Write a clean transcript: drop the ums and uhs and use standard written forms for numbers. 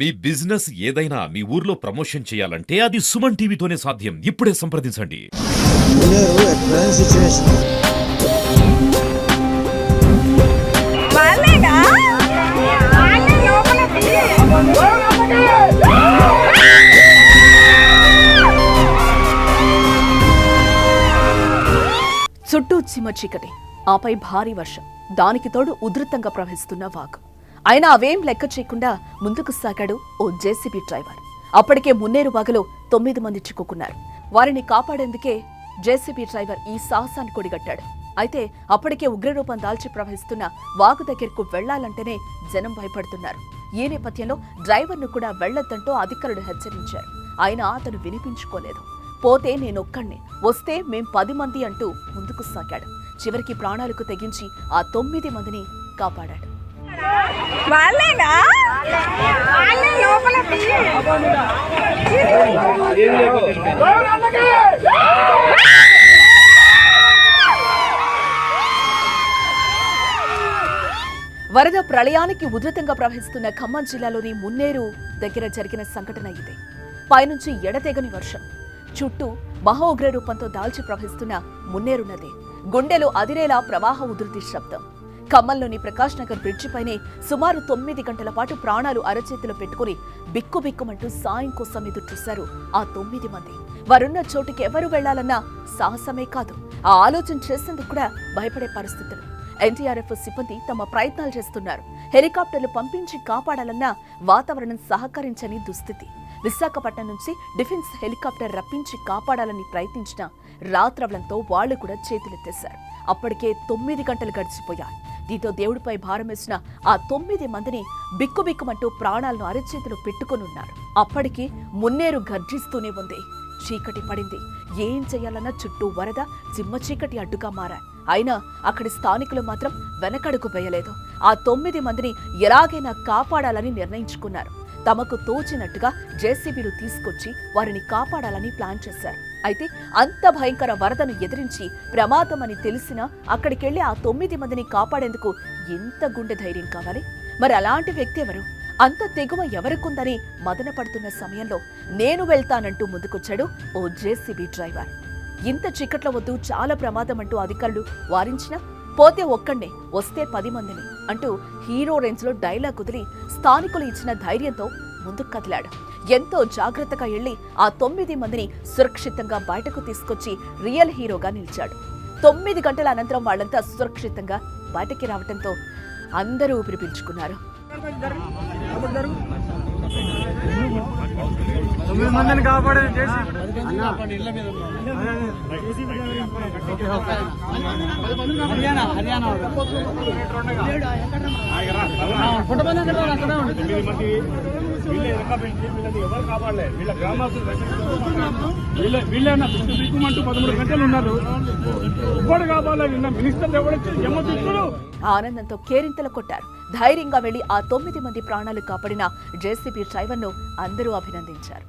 మీ business ఏదైనా మీ ఊర్లో promotion చేయాలంటే అది సుమన్ టీవీతోనే సాధ్యం. ఇప్పుడే సంప్రదించండి. చుట్టూ చిమ్మ చీకటి, ఆపై భారీ వర్షం, దానికి తోడు ఉధృతంగా ప్రవహిస్తున్న వాగు. అయినా అవేం లెక్క చేయకుండా ముందుకు సాగాడు ఓ జేసీబీ డ్రైవర్. అప్పటికే మున్నేరు వాగులో 9 మంది చిక్కుకున్నారు. వారిని కాపాడేందుకే జేసీబీ డ్రైవర్ ఈ సాహసాన్ని కొడిగట్టాడు. అయితే అప్పటికే ఉగ్రరూపం దాల్చి ప్రవహిస్తున్న వాగు దగ్గరకు వెళ్లాలంటేనే జనం భయపడుతున్నారు. ఈ నేపథ్యంలో డ్రైవర్ను కూడా వెళ్లొద్దంటూ అధికారులు హెచ్చరించారు. అయినా అతను వినిపించుకోలేదు. పోతే నేనొక్కడిని, వస్తే మేం 10 మంది అంటూ ముందుకు సాగాడు. చివరికి ప్రాణాలకు తెగించి ఆ 9 మందిని కాపాడాడు. వరద ప్రళయానికి ఉధృతంగా ప్రవహిస్తున్న ఖమ్మం జిల్లాలోని మున్నేరు దగ్గర జరిగిన సంఘటన ఇదే. పైనుంచి ఎడతెగని వర్షం, చుట్టూ మహా ఉగ్ర రూపంతో దాల్చి ప్రవహిస్తున్న మున్నేరు నది, గుండెలు అదిరేలా ప్రవాహ ఉధృతి శబ్దం. ఖమ్మంలోని ప్రకాష్ నగర్ బ్రిడ్జిపైనే సుమారు 9 గంటల పాటు ప్రాణాలు అరచేతిలో పెట్టుకుని బిక్కుబిక్కుమంటూ సాయం కోసం ఎదురు చూశారు ఆ 9 మంది. వారున్న చోటుకి ఎవరు వెళ్లాలన్నా సాహసమే కాదు, ఆ ఆలోచన చేసేందుకు కూడా భయపడే పరిస్థితులు. ఎన్టీఆర్ఎఫ్ సిబ్బంది తమ ప్రయత్నాలు చేస్తున్నారు. హెలికాప్టర్లు పంపించి కాపాడాలన్నా వాతావరణం సహకరించని దుస్థితి. విశాఖపట్నం నుంచి డిఫెన్స్ హెలికాప్టర్ రప్పించి కాపాడాలని ప్రయత్నించిన రాత్రవలంతో వాళ్లు కూడా చేతులెత్తేశారు. అప్పటికే 9 గంటలు గడిచిపోయాయి. దీంతో దేవుడిపై భారమేసిన ఆ 9 మందిని బిక్కుబిక్కుమంటూ ప్రాణాలను అరచేతిలో పెట్టుకునున్నారు. అప్పటికి మున్నేరు గర్జిస్తూనే ఉంది. చీకటి పడింది. ఏం చేయాలన్నా చుట్టూ వరద, చిమ్మ చీకటి అడ్డుగా మారాయి. అయినా అక్కడి స్థానికులు మాత్రం వెనకడుగు వేయలేదు. ఆ 9 మందిని ఎలాగైనా కాపాడాలని నిర్ణయించుకున్నారు. తమకు తోచినట్టుగా జేసీబీలు తీసుకొచ్చి వారిని కాపాడాలని ప్లాన్ చేశారు. అయితే అంత భయంకర వరదను ఎదిరించి ప్రమాదమని తెలిసినా అక్కడికెళ్లి ఆ 9 మందిని కాపాడేందుకు ఎంత గుండె ధైర్యం కావాలి? మరి అలాంటి వ్యక్తి ఎవరు? అంత తెగువ ఎవరికుందని మదన పడుతున్న సమయంలో నేను వెళ్తానంటూ ముందుకొచ్చాడు ఓ జేసీబీ డ్రైవర్. ఇంత చిక్కట్ల వద్దు, చాలా ప్రమాదం అంటూ అధికారులు వారించినా పోతే ఒక్కడే, వస్తే 10 మందిని అంటూ హీరో రేంజ్ లో డైలాగ్ కుదిరి స్థానికులు ఇచ్చిన ధైర్యంతో ముందుకు కదిలాడు. ఎంతో జాగ్రత్తగా వెళ్లి ఆ 9 మందిని సురక్షితంగా బయటకు తీసుకొచ్చి రియల్ హీరోగా నిలిచాడు. 9 గంటల అనంతరం వాళ్లంతా సురక్షితంగా బయటకి రావడంతో అందరూ ఊపిరి పీల్చుకున్నారు. 9 మందిని కాపాడేది ఎవరు కాపాడలేదు. వీళ్ళ గ్రామాలు వీళ్ళైనా దిక్కుమంటూ 13 గంటలు ఉన్నారు. ఇప్పుడు కాపాడలేదు. నిన్న మినిస్టర్ ఎవరొచ్చి జమ్మ తీసుకురు. ఆనందంతో కేరింతలు కొట్టారు. ధైర్యంగా వెళ్లి ఆ 9 మంది ప్రాణాలు కాపాడిన జేసీబీ డ్రైవర్ను అందరూ అభినందించారు.